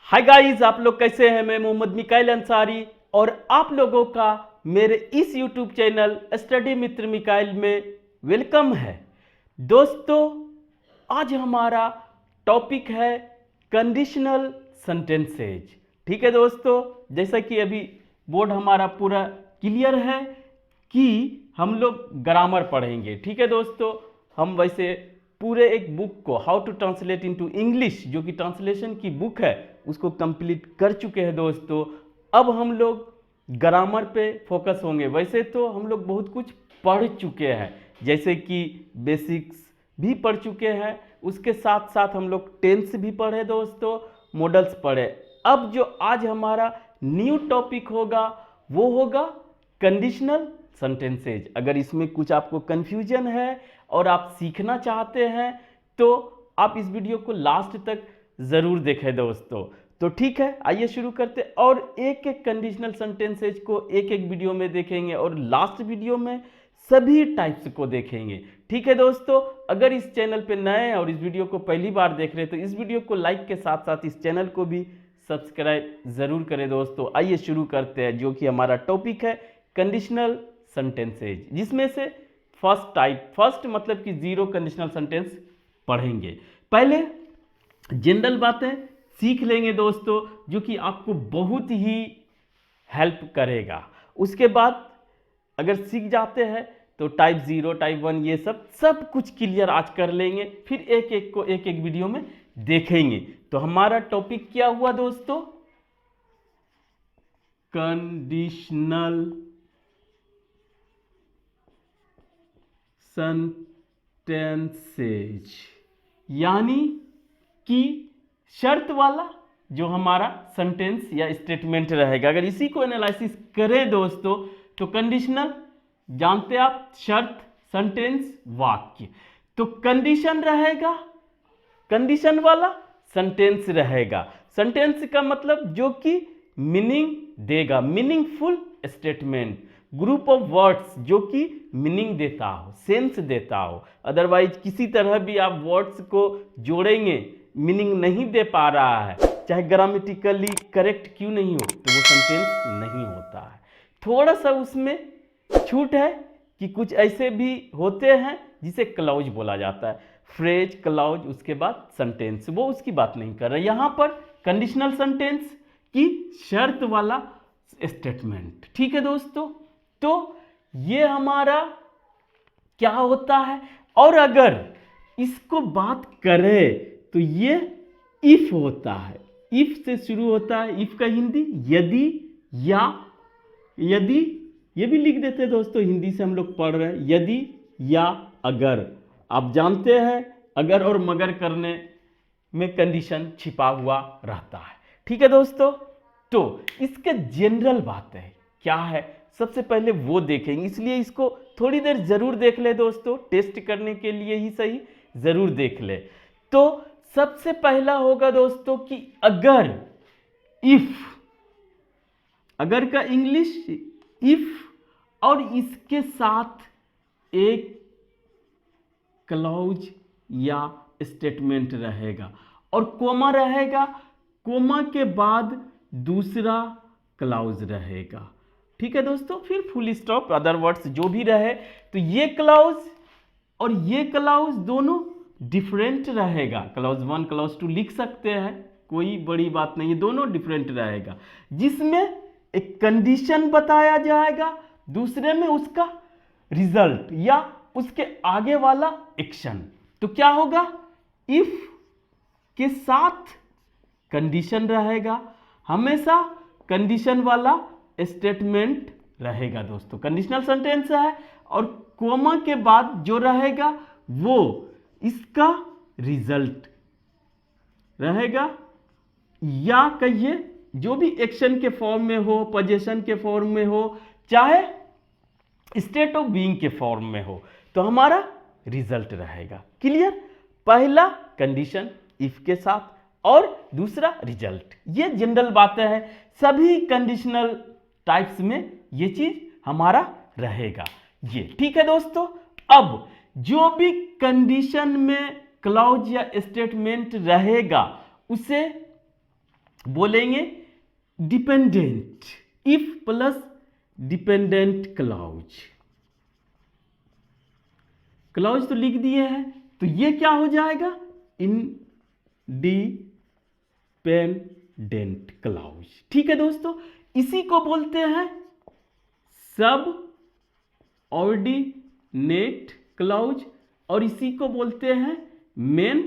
Hi guys, आप लोग कैसे हैं। मैं मोहम्मद मिकाइल अंसारी और आप लोगों का मेरे इस यूट्यूब चैनल स्टडी मित्र मिकाइल में वेलकम है। दोस्तों, आज हमारा टॉपिक है कंडीशनल सेंटेंसेज। ठीक है दोस्तों, जैसा कि अभी बोर्ड हमारा पूरा क्लियर है कि हम लोग ग्रामर पढ़ेंगे। ठीक है दोस्तों, हम वैसे पूरे एक बुक को how to translate into English, जो कि ट्रांसलेशन की बुक है, उसको कंप्लीट कर चुके हैं दोस्तों। अब हम लोग ग्रामर पे फोकस होंगे। वैसे तो हम लोग बहुत कुछ पढ़ चुके हैं, जैसे कि बेसिक्स भी पढ़ चुके हैं, उसके साथ साथ हम लोग टेंस भी पढ़े दोस्तों, मॉडल्स पढ़े। अब जो आज हमारा न्यू टॉपिक होगा वो होगा कंडीशनल सेंटेंसेज। अगर इसमें कुछ आपको कंफ्यूजन है और आप सीखना चाहते हैं तो आप इस वीडियो को लास्ट तक ज़रूर देखें दोस्तों। तो ठीक है, आइए शुरू करते हैं और एक एक कंडीशनल सेंटेंसेज को एक एक वीडियो में देखेंगे और लास्ट वीडियो में सभी टाइप्स को देखेंगे। ठीक है दोस्तों, अगर इस चैनल पे नए हैं और इस वीडियो को पहली बार देख रहे हैं तो इस वीडियो को लाइक के साथ साथ इस चैनल को भी सब्सक्राइब ज़रूर करें दोस्तों। आइए शुरू करते हैं, जो कि हमारा टॉपिक है कंडीशनल सेंटेंसेज, जिसमें से फर्स्ट मतलब कि जीरो कंडीशनल सेंटेंस पढ़ेंगे। पहले जनरल बातें सीख लेंगे दोस्तों, जो कि आपको बहुत ही हेल्प करेगा। उसके बाद अगर सीख जाते हैं तो टाइप 0 टाइप 1 ये सब कुछ क्लियर आज कर लेंगे, फिर एक एक को एक एक वीडियो में देखेंगे। तो हमारा टॉपिक क्या हुआ दोस्तों? कंडीशनल सेंटेंसेज, यानी कि शर्त वाला जो हमारा सेंटेंस या स्टेटमेंट रहेगा। अगर इसी को एनालिसिस करें दोस्तों तो कंडीशनल जानते आप, शर्त, सेंटेंस, वाक्य। तो कंडीशन रहेगा, कंडीशन वाला सेंटेंस रहेगा। सेंटेंस का मतलब जो कि मीनिंग देगा, meaningful statement, group of words जो कि मीनिंग देता हो, सेंस देता हो। अदरवाइज किसी तरह भी आप वर्ड्स को जोड़ेंगे, मीनिंग नहीं दे पा रहा है, चाहे ग्रामेटिकली करेक्ट क्यों नहीं हो, तो वो सेंटेंस नहीं होता है। थोड़ा सा उसमें छूट है कि कुछ ऐसे भी होते हैं जिसे क्लॉज बोला जाता है, फ्रेज, क्लॉज, उसके बाद सेंटेंस, वो उसकी बात नहीं कर रहे। यहां पर कंडीशनल सेंटेंस की शर्त वाला स्टेटमेंट। ठीक है दोस्तों, तो ये हमारा क्या होता है। और अगर इसको बात करें तो ये इफ होता है, इफ से शुरू होता है। इफ का हिंदी यदि, या, यदि ये भी लिख देते हैं दोस्तों, हिंदी से हम लोग पढ़ रहे हैं, यदि या अगर। आप जानते हैं अगर और मगर करने में कंडीशन छिपा हुआ रहता है। ठीक है दोस्तों, तो इसके जनरल बात है क्या है, सबसे पहले वो देखेंगे, इसलिए इसको थोड़ी देर जरूर देख ले दोस्तों, टेस्ट करने के लिए ही सही, जरूर देख ले। तो सबसे पहला होगा दोस्तों कि अगर, इफ, अगर का इंग्लिश इफ, और इसके साथ एक क्लॉज या स्टेटमेंट रहेगा और कोमा रहेगा, कोमा के बाद दूसरा क्लॉज रहेगा। ठीक है दोस्तों, फिर फुल स्टॉप, अदर वर्ड्स जो भी रहे। तो ये क्लॉज और ये क्लॉज दोनों डिफरेंट रहेगा। क्लॉज 1 क्लॉज 2 लिख सकते हैं, कोई बड़ी बात नहीं है, दोनों डिफरेंट रहेगा, जिसमें एक कंडीशन बताया जाएगा, दूसरे में उसका रिजल्ट या उसके आगे वाला एक्शन। तो क्या होगा, इफ के साथ कंडीशन रहेगा, हमेशा कंडीशन वाला स्टेटमेंट रहेगा दोस्तों। कंडीशनल सेंटेंस है और कोमा के बाद जो रहेगा वो इसका रिजल्ट रहेगा, या कहिए जो भी एक्शन के फॉर्म में हो, पोजीशन के फॉर्म में हो, चाहे स्टेट ऑफ बीइंग के फॉर्म में हो, तो हमारा रिजल्ट रहेगा। क्लियर? पहला कंडीशन इफ के साथ और दूसरा रिजल्ट। ये जनरल बातें हैं, सभी कंडीशनल टाइप्स में ये चीज हमारा रहेगा ये। ठीक है दोस्तों, अब जो भी कंडीशन में क्लॉज या स्टेटमेंट रहेगा उसे बोलेंगे dependent, if plus dependent clause. Clause तो लिख दिए हैं, तो ये क्या हो जाएगा, इंडिपेंडेंट क्लॉज। ठीक है दोस्तों, इसी को बोलते हैं सब ऑर्डिनेट क्लॉज और इसी को बोलते हैं मेन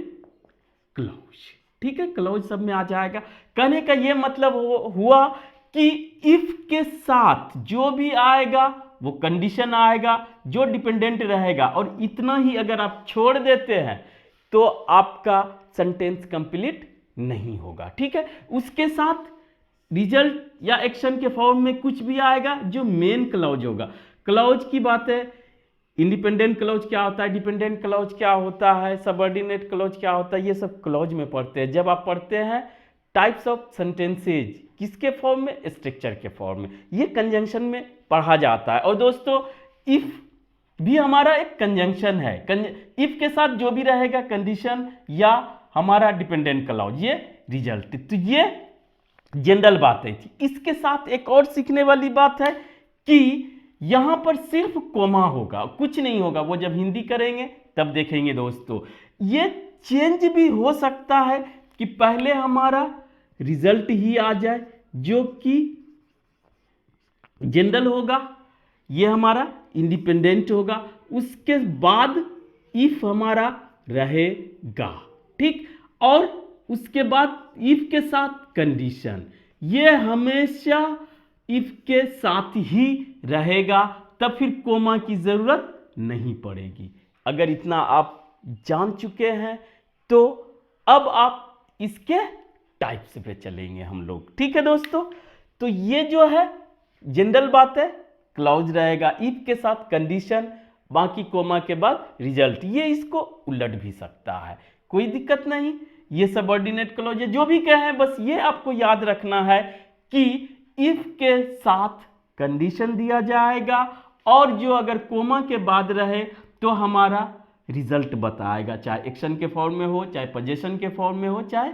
क्लॉज। ठीक है, क्लॉज सब में आ जाएगा। कहने का ये मतलब हुआ कि इफ के साथ जो भी आएगा वो कंडीशन आएगा जो डिपेंडेंट रहेगा, और इतना ही अगर आप छोड़ देते हैं तो आपका सेंटेंस कंप्लीट नहीं होगा। ठीक है, उसके साथ रिजल्ट या एक्शन के फॉर्म में कुछ भी आएगा जो मेन क्लॉज होगा। क्लॉज की बात है, इंडिपेंडेंट क्लॉज क्या होता है, डिपेंडेंट क्लॉज क्या होता है, सबऑर्डिनेट क्लॉज क्या होता है, ये सब क्लॉज में पढ़ते हैं। जब आप पढ़ते हैं टाइप्स ऑफ सेंटेंसेज, किसके फॉर्म में, स्ट्रक्चर के फॉर्म में, ये कंजंक्शन में पढ़ा जाता है। और दोस्तों इफ भी हमारा एक कंजंक्शन है, इफ के साथ जो भी रहेगा कंडीशन या हमारा डिपेंडेंट क्लॉज, ये रिजल्ट। तो ये जनरल बात है। इसके साथ एक और सीखने वाली बात है कि यहां पर सिर्फ कोमा होगा, कुछ नहीं होगा। वो जब हिंदी करेंगे तब देखेंगे दोस्तों। ये चेंज भी हो सकता है कि पहले हमारा रिजल्ट ही आ जाए जो कि जनरल होगा, ये हमारा इंडिपेंडेंट होगा, उसके बाद इफ हमारा रहेगा। ठीक, और उसके बाद इफ के साथ कंडीशन, ये हमेशा इफ के साथ ही रहेगा, तब फिर कोमा की जरूरत नहीं पड़ेगी। अगर इतना आप जान चुके हैं तो अब आप इसके टाइप्स पे चलेंगे हम लोग। ठीक है दोस्तों, तो ये जो है जनरल बात है, क्लॉज रहेगा इफ के साथ कंडीशन, बाकी कोमा के बाद रिजल्ट। ये इसको उलट भी सकता है, कोई दिक्कत नहीं। ये सबऑर्डिनेट क्लॉज है, जो भी कहें बस ये आपको याद रखना है कि इफ के साथ कंडीशन दिया जाएगा और जो अगर कोमा के बाद रहे तो हमारा रिजल्ट बताएगा, चाहे एक्शन के फॉर्म में हो, चाहे पोजीशन के फॉर्म में हो, चाहे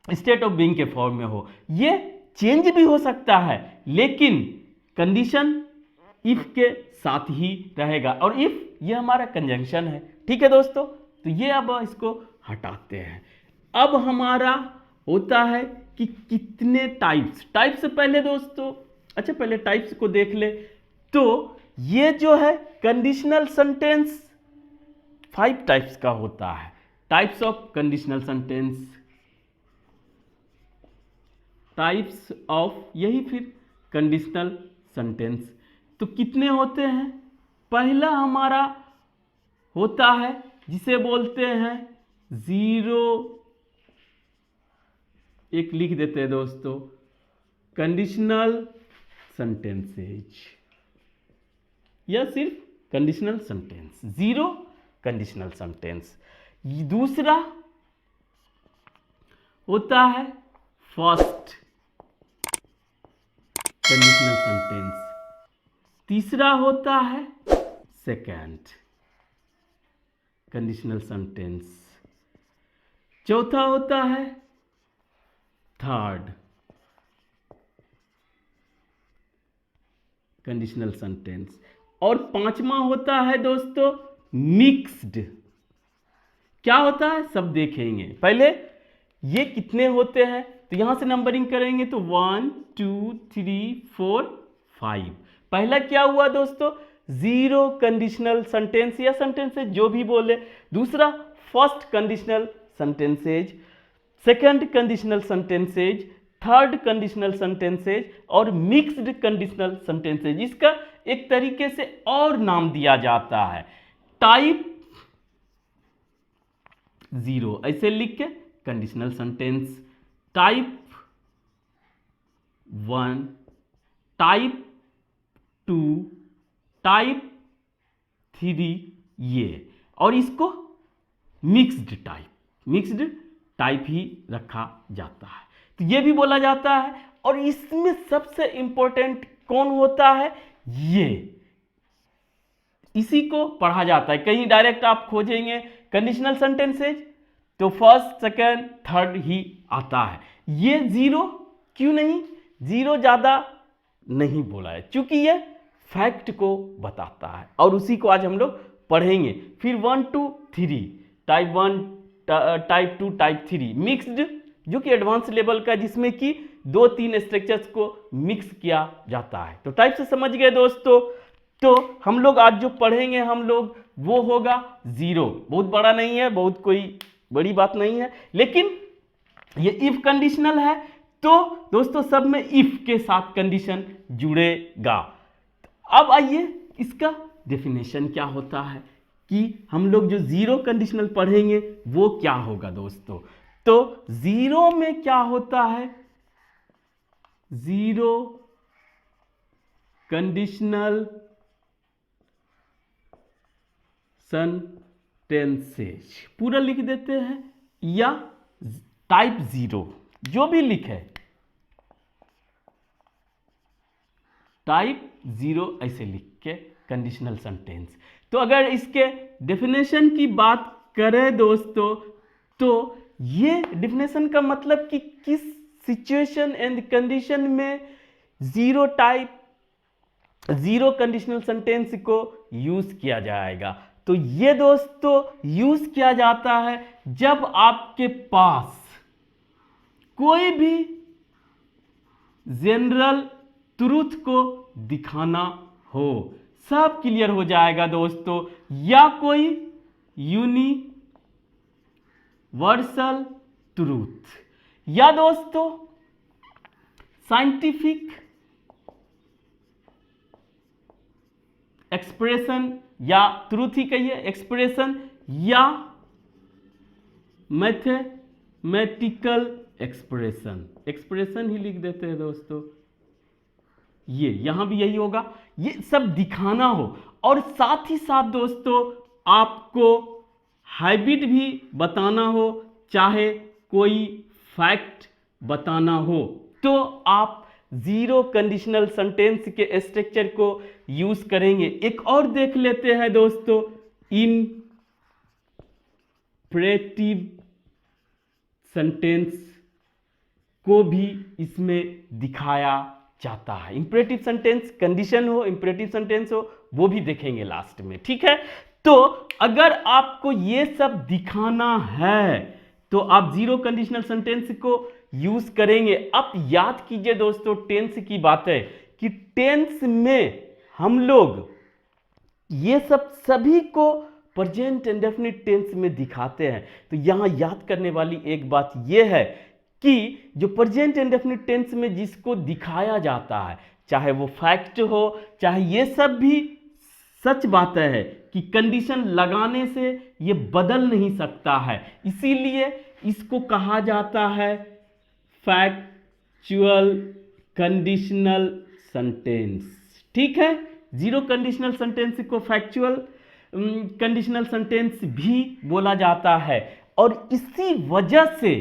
स्टेट ऑफ बीइंग के फॉर्म में हो। ये चेंज भी हो सकता है, लेकिन कंडीशन इफ के साथ ही रहेगा, और इफ ये हमारा कंजंक्शन है। ठीक है दोस्तों, तो ये अब इसको हटाते हैं। अब हमारा होता है कि कितने टाइप्स से पहले दोस्तों, अच्छा पहले टाइप्स को देख ले। तो ये जो है कंडीशनल सेंटेंस 5 टाइप्स का होता है। Types of conditional sentence, types of, यही फिर कंडीशनल सेंटेंस। तो कितने होते हैं, पहला हमारा होता है जिसे बोलते हैं जीरो, एक लिख देते हैं दोस्तों, कंडीशनल सेंटेंसेज, या सिर्फ conditional sentence, zero conditional sentence. दूसरा होता है फर्स्ट कंडीशनल सेंटेंस, तीसरा होता है सेकंड कंडीशनल सेंटेंस, चौथा होता है थर्ड कंडीशनल सेंटेंस, और पांचवा होता है दोस्तों मिक्स्ड। क्या होता है सब देखेंगे। पहले ये कितने होते हैं, तो यहां से नंबरिंग करेंगे तो 1 2 3 4 5। पहला क्या हुआ दोस्तों, जीरो कंडीशनल सेंटेंस या सेंटेंसेज जो भी बोले। दूसरा first conditional sentences, second conditional sentences, third conditional sentences और मिक्स्ड कंडीशनल सेंटेंसेज। इसका एक तरीके से और नाम दिया जाता है टाइप जीरो, ऐसे लिख के conditional sentence, type 1, type 2, type 3, ये, और इसको मिक्स्ड टाइप ही रखा जाता है। तो ये भी बोला जाता है। और इसमें सबसे इंपॉर्टेंट कौन होता है, ये, इसी को पढ़ा जाता है। कहीं डायरेक्ट आप खोजेंगे कंडीशनल सेंटेंसेज तो फर्स्ट सेकंड थर्ड ही आता है। ये जीरो क्यों नहीं, जीरो ज्यादा नहीं बोला है क्योंकि ये फैक्ट को बताता है और उसी को आज हम लोग पढ़ेंगे। फिर 1 2 3 टाइप 1 टाइप 2 टाइप 3 मिक्स्ड जो कि एडवांस लेवल का, जिसमें कि 2-3 स्ट्रक्चर्स को मिक्स किया जाता है। तो टाइप से समझ गए दोस्तों। तो हम लोग आज जो पढ़ेंगे हम लोग वो होगा जीरो। बहुत बड़ा नहीं है, बहुत कोई बड़ी बात नहीं है, लेकिन ये इफ कंडीशनल है तो दोस्तों सब में इफ के साथ कंडीशन जुड़ेगा। अब आइए इसका डेफिनेशन क्या होता है कि हम लोग जो जीरो कंडीशनल पढ़ेंगे वो क्या होगा दोस्तों। तो जीरो में क्या होता है, जीरो कंडीशनल सेंटेंसेस पूरा लिख देते हैं, या टाइप जीरो जो भी लिखे, टाइप जीरो ऐसे लिख के कंडीशनल सेंटेंस। तो अगर इसके डेफिनेशन की बात करें दोस्तों, तो ये डेफिनेशन का मतलब कि किस सिचुएशन एंड कंडीशन में जीरो कंडीशनल सेंटेंस को यूज किया जाएगा। तो ये दोस्तों यूज किया जाता है जब आपके पास कोई भी जनरल ट्रूथ को दिखाना हो। सब क्लियर हो जाएगा दोस्तों, या कोई यूनिवर्सल ट्रूथ, या दोस्तों साइंटिफिक एक्सप्रेशन, या ट्रूथ ही कहिए एक्सप्रेशन, या मैथमेटिकल एक्सप्रेशन ही लिख देते हैं दोस्तों। ये यहां भी यही होगा, ये सब दिखाना हो और साथ ही साथ दोस्तों आपको हाइब्रिड भी बताना हो, चाहे कोई फैक्ट बताना हो, तो आप जीरो कंडीशनल सेंटेंस के स्ट्रक्चर को यूज करेंगे। एक और देख लेते हैं दोस्तों, इंपरेटिव सेंटेंस को भी इसमें दिखाया जाता है। इंपरेटिव सेंटेंस कंडीशन हो, इंपरेटिव सेंटेंस हो, वो भी देखेंगे लास्ट में, ठीक है। तो अगर आपको ये सब दिखाना है तो आप जीरो कंडीशनल सेंटेंस को यूज करेंगे। अब याद कीजिए दोस्तों टेंस की बात है कि टेंस में हम लोग ये सब सभी को प्रेजेंट इंडेफिनिट टेंस में दिखाते हैं। तो यहां याद करने वाली एक बात यह है कि जो प्रेजेंट इंडेफिनिट टेंस में जिसको दिखाया जाता है, चाहे वो फैक्ट हो, चाहे ये सब भी सच बात है कि कंडीशन लगाने से ये बदल नहीं सकता है, इसीलिए इसको कहा जाता है फैक्चुअल कंडीशनल सेंटेंस, ठीक है। जीरो कंडीशनल सेंटेंस को फैक्चुअल कंडीशनल सेंटेंस भी बोला जाता है, और इसी वजह से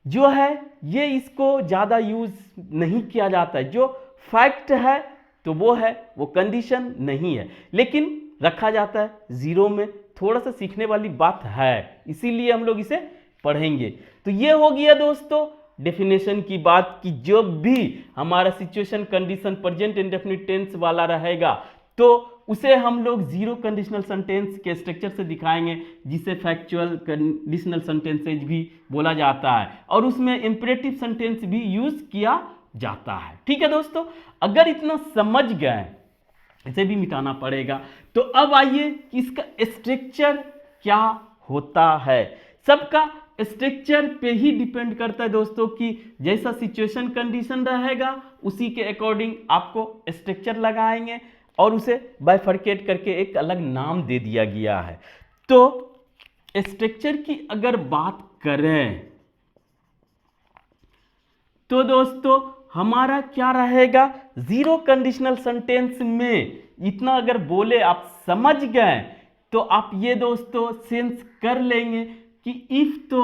जो है ये इसको ज़्यादा यूज नहीं किया जाता है। जो फैक्ट है तो वो है, वो कंडीशन नहीं है, लेकिन रखा जाता है जीरो में। थोड़ा सा सीखने वाली बात है, इसीलिए हम लोग इसे पढ़ेंगे। तो ये हो गया दोस्तों डेफिनेशन की बात कि जो भी हमारा situation condition present indefinite tense वाला रहेगा तो उसे हम लोग जीरो कंडीशनल सेंटेंस के स्ट्रक्चर से दिखाएंगे, जिसे फैक्चुअल कंडीशनल सेंटेंसेज भी बोला जाता है, और उसमें इंपरेटिव सेंटेंस भी यूज किया जाता है, ठीक है दोस्तों। अगर इतना समझ गए, इसे भी मिटाना पड़ेगा। तो अब आइए कि इसका स्ट्रक्चर क्या होता है। सबका स्ट्रक्चर पे ही डिपेंड करता है दोस्तों कि जैसा सिचुएशन कंडीशन रहेगा उसी के अकॉर्डिंग आपको स्ट्रक्चर लगाएंगे, और उसे बाइफरकेट करके एक अलग नाम दे दिया गया है। तो स्ट्रक्चर की अगर बात करें तो दोस्तों हमारा क्या रहेगा, जीरो कंडीशनल सेंटेंस में इतना अगर बोले आप समझ गए तो आप ये दोस्तों सेंस कर लेंगे कि इफ तो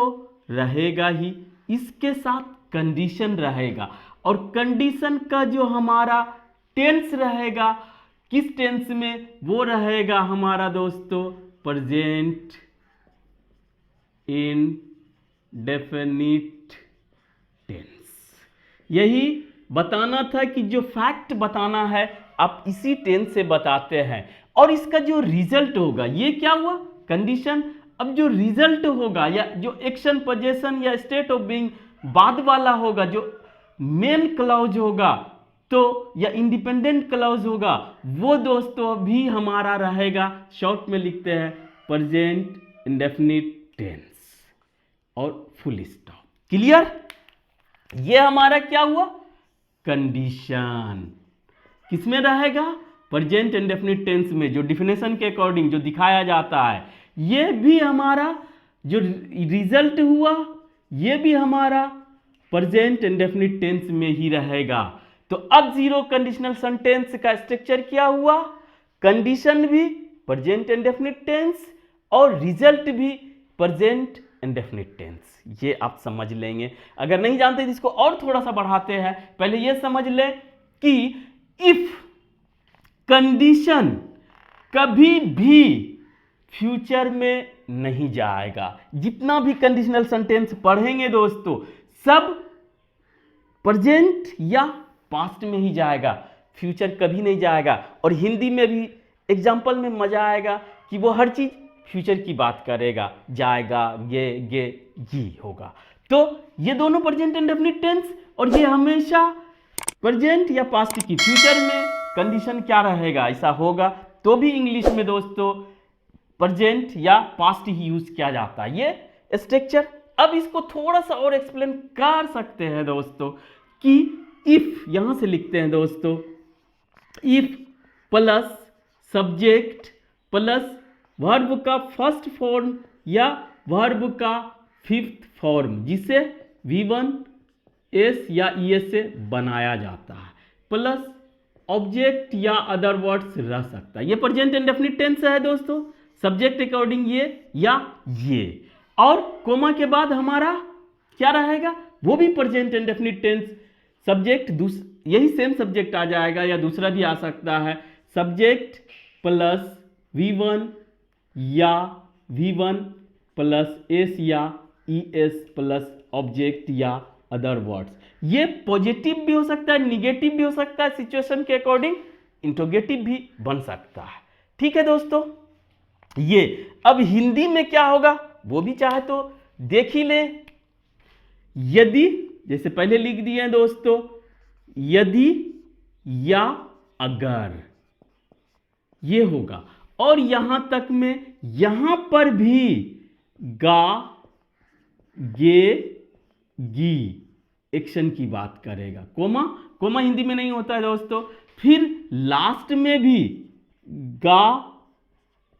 रहेगा ही, इसके साथ कंडीशन रहेगा, और कंडीशन का जो हमारा टेंस रहेगा किस टेंस में, वो रहेगा हमारा दोस्तों प्रेजेंट इंडेफिनिट टेंस। यही बताना था कि जो फैक्ट बताना है आप इसी टेंस से बताते हैं। और इसका जो रिजल्ट होगा, ये क्या हुआ, कंडीशन। अब जो रिजल्ट होगा या जो एक्शन, पोजीशन या स्टेट ऑफ बीइंग बाद वाला होगा, जो मेन क्लॉज होगा तो या इंडिपेंडेंट क्लॉज होगा, वो दोस्तों भी हमारा रहेगा, शॉर्ट में लिखते हैं प्रेजेंट इंडेफिनिट टेंस और फुल स्टॉप। क्लियर? ये हमारा क्या हुआ, कंडीशन। किसमें रहेगा, प्रेजेंट इंडेफिनिट टेंस में, जो डिफिनेशन के अकॉर्डिंग जो दिखाया जाता है। ये भी हमारा जो रिजल्ट हुआ, ये भी हमारा प्रेजेंट इंडेफिनिट टेंस में ही रहेगा। तो अब जीरो कंडीशनल सेंटेंस का स्ट्रक्चर क्या हुआ, कंडीशन भी प्रेजेंट इंडेफिनिट टेंस और रिजल्ट भी प्रेजेंट इंडेफिनिट टेंस। ये आप समझ लेंगे। अगर नहीं जानते तो इसको और थोड़ा सा बढ़ाते हैं। पहले ये समझ लें कि इफ कंडीशन कभी भी फ्यूचर में नहीं जाएगा। जितना भी कंडीशनल सेंटेंस पढ़ेंगे दोस्तों, सब प्रेजेंट या पास्ट में ही जाएगा, फ्यूचर कभी नहीं जाएगा। और हिंदी में भी एग्जाम्पल में मजा आएगा कि वो हर चीज फ्यूचर की बात करेगा, जाएगा, ये होगा। तो ये दोनों प्रेजेंट इंडेफिनिट टेंस, और ये हमेशा प्रेजेंट या पास्ट की फ्यूचर में कंडीशन क्या रहेगा, ऐसा होगा तो भी इंग्लिश में दोस्तों प्रेजेंट या पास्ट ही यूज किया जाता है, ये स्ट्रक्चर। अब इसको थोड़ा सा और एक्सप्लेन कर सकते हैं दोस्तों कि इफ, यहां से लिखते हैं दोस्तों, if plus subject plus verb का फर्स्ट फॉर्म या वर्ब का फिफ्थ फॉर्म, जिसे V1 S या ES से बनाया जाता है, प्लस ऑब्जेक्ट या अदर वर्ड्स रह सकता है। ये प्रेजेंट इंडेफिनिट टेंस है दोस्तों, सब्जेक्ट अकॉर्डिंग ये या ये। और कोमा के बाद हमारा क्या रहेगा, वो भी प्रेजेंट इंडेफिनिट टेंस। सब्जेक्ट यही सेम सब्जेक्ट आ जाएगा या दूसरा भी आ सकता है, सब्जेक्ट प्लस V1 या V1 प्लस S या ES प्लस ऑब्जेक्ट या अदर वर्ड्स। ये पॉजिटिव भी हो सकता है, निगेटिव भी हो सकता है, सिचुएशन के अकॉर्डिंग इंट्रोगेटिव भी बन सकता है। ठीक है दोस्तों, ये अब हिंदी में क्या होगा वो भी चाहे तो देख ही ले। यदि, जैसे पहले लिख दिए हैं दोस्तों, यदि या अगर, ये होगा। और यहां तक में यहां पर भी गा, गे, गी एक्शन की बात करेगा। कोमा, कोमा हिंदी में नहीं होता है दोस्तों। फिर लास्ट में भी गा,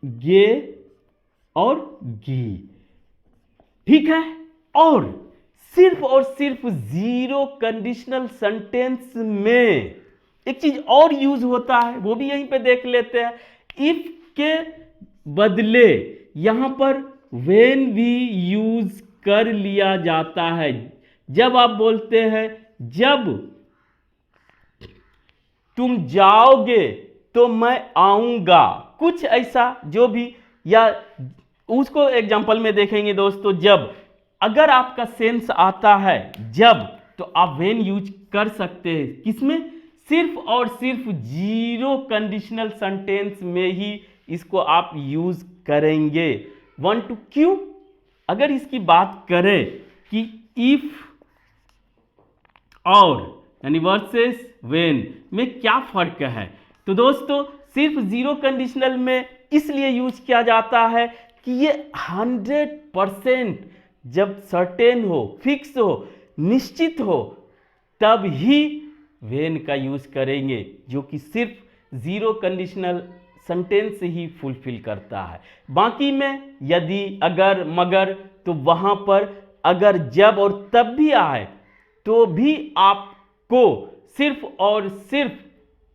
गे और गी। ठीक है। और सिर्फ जीरो कंडीशनल सेंटेंस में एक चीज और यूज होता है, वो भी यहीं पे देख लेते हैं। इफ के बदले यहां पर व्हेन भी यूज कर लिया जाता है। जब आप बोलते हैं जब तुम जाओगे तो मैं आऊंगा, कुछ ऐसा जो भी, या उसको एग्जांपल में देखेंगे दोस्तों। जब, अगर आपका सेंस आता है जब, तो आप व्हेन यूज कर सकते हैं। किसमें, सिर्फ और सिर्फ जीरो कंडीशनल सेंटेंस में ही इसको आप यूज करेंगे। 1 to क्यों, अगर इसकी बात करें कि इफ और यानी वर्सेस व्हेन में क्या फर्क है, तो दोस्तों सिर्फ जीरो कंडीशनल में इसलिए यूज किया जाता है कि ये 100% जब सर्टेन हो, फिक्स हो, निश्चित हो, तब ही व्हेन का यूज करेंगे, जो कि सिर्फ जीरो कंडीशनल सेंटेंस ही फुलफिल करता है। बाकी में यदि, अगर, मगर, तो वहां पर अगर जब और तब भी आए तो भी आपको सिर्फ और सिर्फ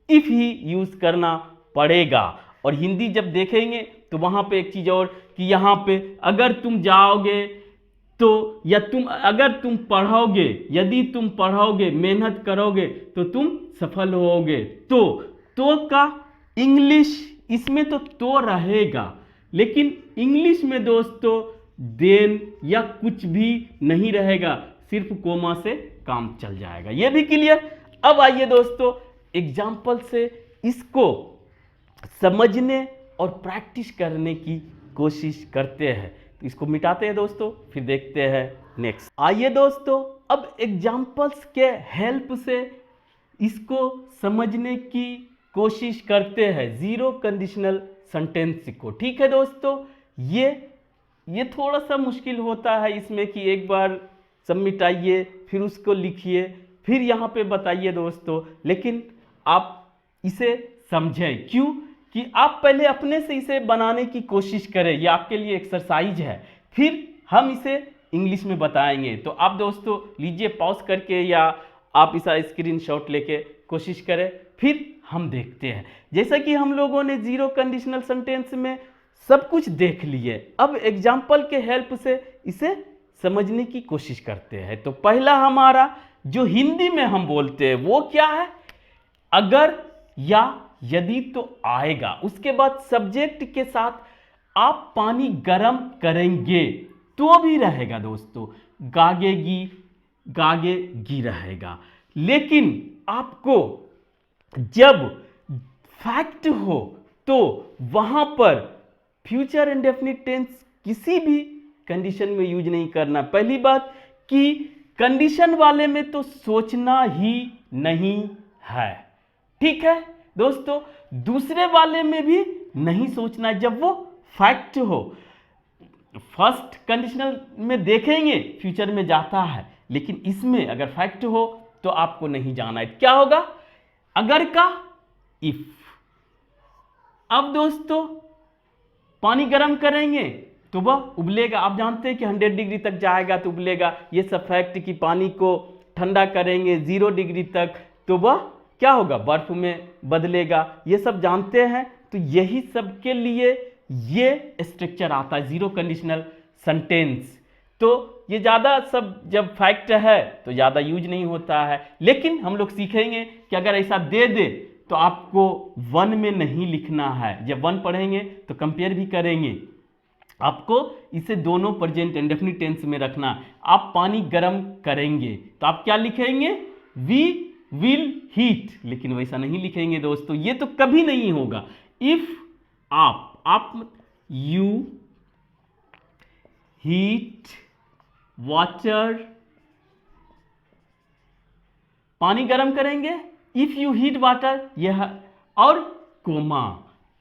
इफ ही यूज करना पड़ेगा। और हिंदी जब देखेंगे तो वहां पे एक चीज और कि यहां पे अगर तुम जाओगे तो, या तुम, अगर तुम पढ़ोगे, यदि तुम पढ़ोगे, मेहनत करोगे तो तुम सफल होगे। तो का इंग्लिश इसमें तो रहेगा, लेकिन इंग्लिश में दोस्तों देन या कुछ भी नहीं रहेगा, सिर्फ कोमा से काम चल जाएगा। ये भी क्लियर। अब आइए दोस्तों एग्जाम्पल से इसको समझने और प्रैक्टिस करने की कोशिश करते हैं। तो इसको मिटाते हैं दोस्तों, फिर देखते हैं नेक्स्ट। आइए दोस्तों अब एग्जाम्पल्स के हेल्प से इसको समझने की कोशिश करते हैं जीरो कंडीशनल सेंटेंस को। ठीक है दोस्तों, ये थोड़ा सा मुश्किल होता है इसमें कि एक बार सब मिटाइए, फिर उसको लिखिए, फिर यहाँ पे बताइए दोस्तों। लेकिन आप इसे समझें, क्यों कि आप पहले अपने से इसे बनाने की कोशिश करें। ये आपके लिए एक्सरसाइज है, फिर हम इसे इंग्लिश में बताएंगे। तो आप दोस्तों लीजिए पॉज करके, या आप इसका स्क्रीनशॉट लेके कोशिश करें, फिर हम देखते हैं। जैसा कि हम लोगों ने जीरो कंडीशनल सेंटेंस में सब कुछ देख लिए, अब एग्जाम्पल के हेल्प से इसे समझने की कोशिश करते हैं। तो पहला हमारा जो हिंदी में हम बोलते हैं वो क्या है, अगर या यदि तो आएगा, उसके बाद सब्जेक्ट के साथ आप पानी गर्म करेंगे तो भी रहेगा दोस्तों, गागेगी गागेगी रहेगा। लेकिन आपको जब फैक्ट हो तो वहां पर फ्यूचर इंडेफिनिट टेंस किसी भी कंडीशन में यूज नहीं करना। पहली बात कि कंडीशन वाले में तो सोचना ही नहीं है, ठीक है दोस्तों। दूसरे वाले में भी नहीं सोचना है जब वो फैक्ट हो। फर्स्ट कंडीशनल में देखेंगे फ्यूचर में जाता है, लेकिन इसमें अगर फैक्ट हो तो आपको नहीं जाना है। क्या होगा, अगर का इफ। अब दोस्तों पानी गर्म करेंगे तो वह उबलेगा। आप जानते हैं कि 100 डिग्री तक जाएगा तो उबलेगा। ये सब फैक्ट कि पानी को ठंडा करेंगे 0 डिग्री तक तो वह क्या होगा, बर्फ में बदलेगा। ये सब जानते हैं। तो यही सब के लिए ये स्ट्रक्चर आता है जीरो कंडीशनल सेंटेंस। तो ये ज़्यादा सब जब फैक्ट है तो ज़्यादा यूज नहीं होता है। लेकिन हम लोग सीखेंगे कि अगर ऐसा दे दे तो आपको वन में नहीं लिखना है। जब वन पढ़ेंगे तो कंपेयर भी करेंगे, आपको इसे दोनों प्रेजेंट इंडेफिनिट टेंस में रखना। आप पानी गर्म करेंगे तो आप क्या लिखेंगे, वी विल हीट। लेकिन वैसा नहीं लिखेंगे दोस्तों, ये तो कभी नहीं होगा। इफ आप यू हीट वाटर, पानी गर्म करेंगे, इफ यू हीट वाटर, यह और कोमा।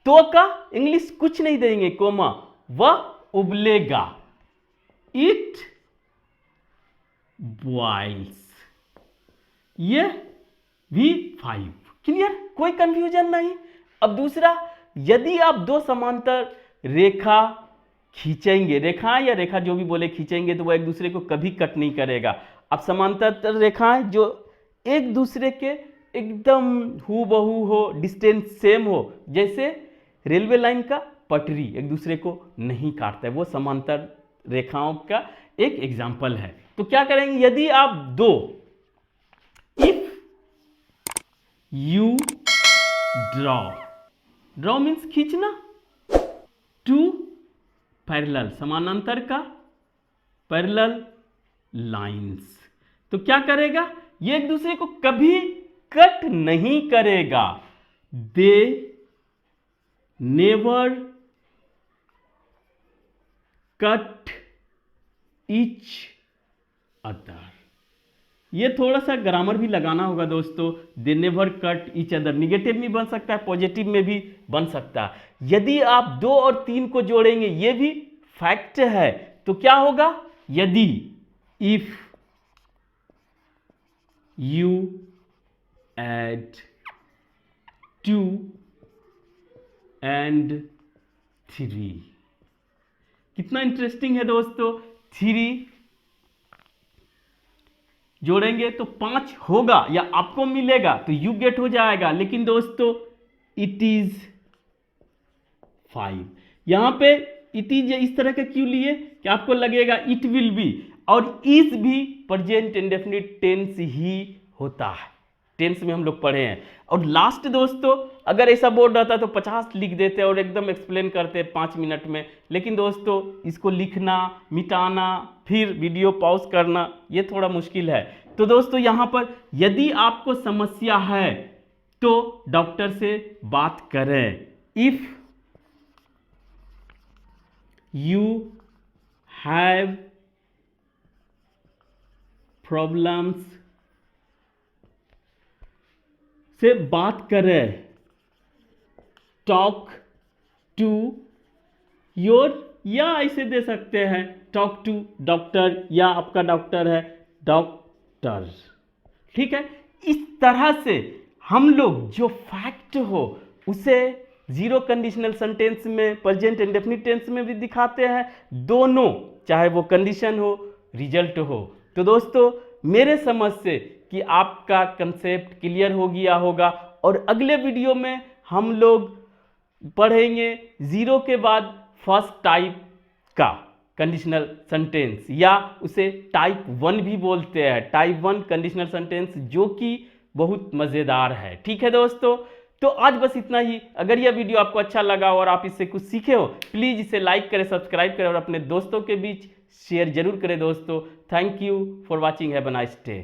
तो का इंग्लिश कुछ नहीं देंगे, कोमा, वह उबलेगा, इट बॉइल्स। ये V5 क्लियर, कोई कंफ्यूजन नहीं। अब दूसरा, यदि आप दो समांतर रेखा खींचेंगे, रेखा या रेखा जो भी बोले खींचेंगे, तो वह एक दूसरे को कभी कट नहीं करेगा। अब समांतर रेखाएं जो एक दूसरे के एकदम हूबहू हो, डिस्टेंस सेम हो, जैसे रेलवे लाइन का पटरी एक दूसरे को नहीं काटता है, वो समांतर रेखाओं का एक एग्जाम्पल है। तो क्या करेंगे, यदि आप दो, इफ यू ड्रॉ मीन्स खींचना, टू पैरेलल समानांतर का पैरेलल लाइंस, तो क्या करेगा, ये एक दूसरे को कभी कट नहीं करेगा। They never cut each other. ये थोड़ा सा ग्रामर भी लगाना होगा दोस्तों। They never cut each other negative में बन सकता है, पॉजिटिव में भी बन सकता है। यदि आप 2 और 3 को जोड़ेंगे, ये भी फैक्ट है, तो क्या होगा, यदि इफ यू एड 2 and 3। कितना इंटरेस्टिंग है दोस्तों, 3 जोड़ेंगे तो 5 होगा या आपको मिलेगा, तो यू गेट हो जाएगा। लेकिन दोस्तों इट इज 5। यहां पे इट इज इस तरह का क्यों लिए कि आपको लगेगा इट विल बी, और इज भी प्रेजेंट इंडेफिनिट टेंस ही होता है। टेंस में हम लोग पढ़े हैं। और लास्ट दोस्तों अगर ऐसा बोर्ड रहता तो 50 लिख देते और एकदम एक्सप्लेन करते 5 मिनट में, लेकिन दोस्तों इसको लिखना, मिटाना, फिर वीडियो पॉज करना, ये थोड़ा मुश्किल है। तो दोस्तों यहाँ पर यदि आपको समस्या है तो डॉक्टर से बात करें। इफ यू हैव प्रॉब्लम्स से बात करें, टॉक टू योर, या ऐसे दे सकते हैं टॉक टू डॉक्टर, या आपका डॉक्टर है डॉक्टर। ठीक है, इस तरह से हम लोग जो फैक्ट हो उसे जीरो कंडीशनल सेंटेंस में, प्रेजेंट इंडेफिनिट टेंस में भी दिखाते हैं, दोनों, चाहे वो कंडीशन हो रिजल्ट हो। तो दोस्तों मेरे समझ से कि आपका कंसेप्ट क्लियर हो गया होगा, और अगले वीडियो में हम लोग पढ़ेंगे जीरो के बाद फर्स्ट टाइप का कंडीशनल सेंटेंस, या उसे टाइप 1 भी बोलते हैं, टाइप 1 कंडीशनल सेंटेंस, जो कि बहुत मज़ेदार है। ठीक है दोस्तों, तो आज बस इतना ही। अगर यह वीडियो आपको अच्छा लगा और आप इससे कुछ सीखे हो, प्लीज़ इसे लाइक करें, सब्सक्राइब करें और अपने दोस्तों के बीच शेयर जरूर करें दोस्तों। Thank you for watching, have a nice day.